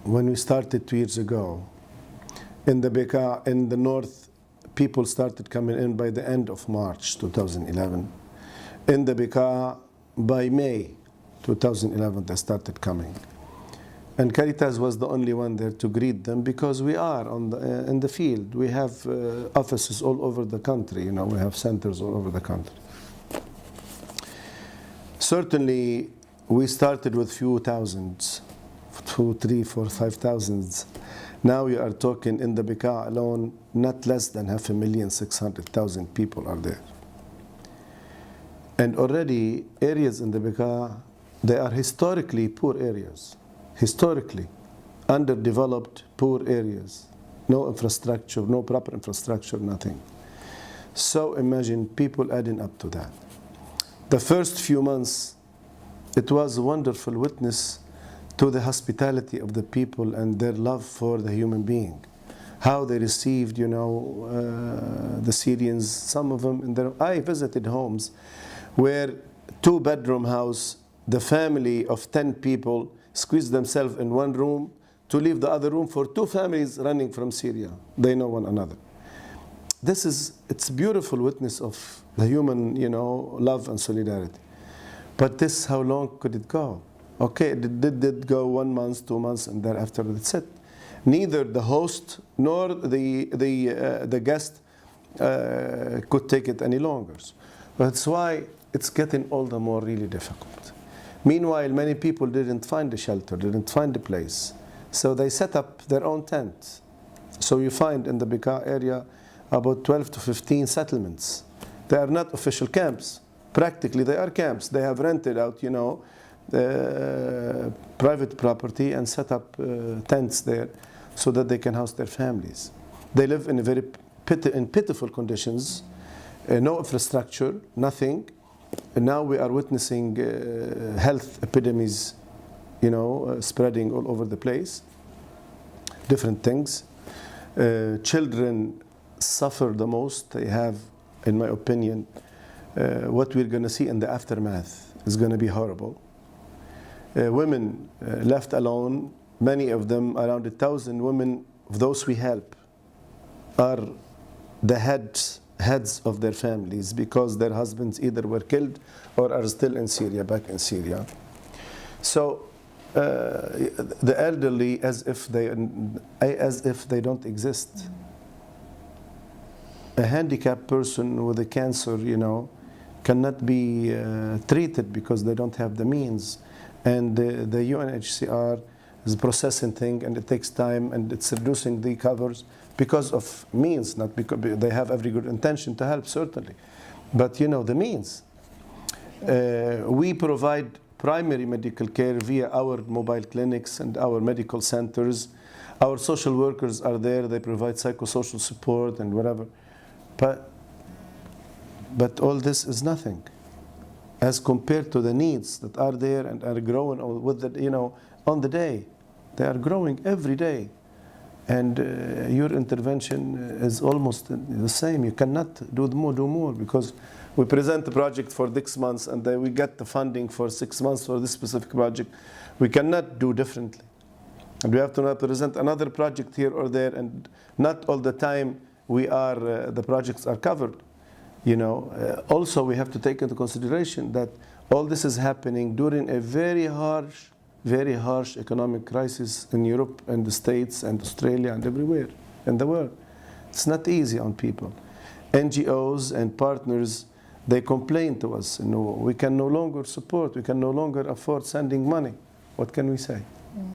when we started 2 years ago, in the Bekaa, in the north, people started coming in by the end of March 2011. In the Bekaa, by May 2011, they started coming. And Caritas was the only one there to greet them because we are in the field. We have offices all over the country, you know, we have centers all over the country. Certainly, we started with few thousands, 2, 3, 4, 5,000. Now we are talking in the Bekaa alone, not less than 5,600,000 people are there. And already areas in the Bekaa, they are historically poor areas. Historically, underdeveloped, poor areas. No infrastructure, no proper infrastructure, nothing. So imagine people adding up to that. The first few months, it was a wonderful witness to the hospitality of the people and their love for the human being. How they received, you know, the Syrians, some of them in their... I visited homes where 2-bedroom house, the family of 10 people squeeze themselves in one room to leave the other room for 2 families running from Syria. They know one another. It's a beautiful witness of the human, you know, love and solidarity. But this, how long could it go? Okay, it did go 1 month, 2 months, and thereafter that's it. Neither the host nor the guest could take it any longer. That's why it's getting all the more really difficult. Meanwhile, many people didn't find a shelter, didn't find a place. So they set up their own tents. So you find in the Bekaa area about 12 to 15 settlements. They are not official camps. Practically, they are camps. They have rented out, you know, private property and set up tents there so that they can house their families. They live in very pitiful conditions, no infrastructure, nothing. And now we are witnessing health epidemics, you know, spreading all over the place, different things. Children suffer the most. They have, in my opinion, what we're going to see in the aftermath is going to be horrible. Women left alone, many of them, around 1,000 women, of those we help, are the heads of their families because their husbands either were killed or are still in Syria, back in Syria. So the elderly, as if they don't exist. A handicapped person with a cancer, you know, cannot be treated because they don't have the means. And the UNHCR is processing things, and it takes time, and it's reducing the covers because of means, not because they have every good intention to help, certainly. But, you know, the means. We provide primary medical care via our mobile clinics and our medical centers. Our social workers are there. They provide psychosocial support and whatever. But all this is nothing as compared to the needs that are there and are growing with the, you know, on the day. They are growing every day. And your intervention is almost the same. You cannot do more because we present the project for 6 months and then we get the funding for 6 months for this specific project. We cannot do differently. And we have to present another project here or there, and not all the time the projects are covered. You know, also we have to take into consideration that all this is happening during a very harsh economic crisis in Europe and the States and Australia and everywhere in the world. It's not easy on people. NGOs and partners, they complain to us, you know, we can no longer support, we can no longer afford sending money. What can we say?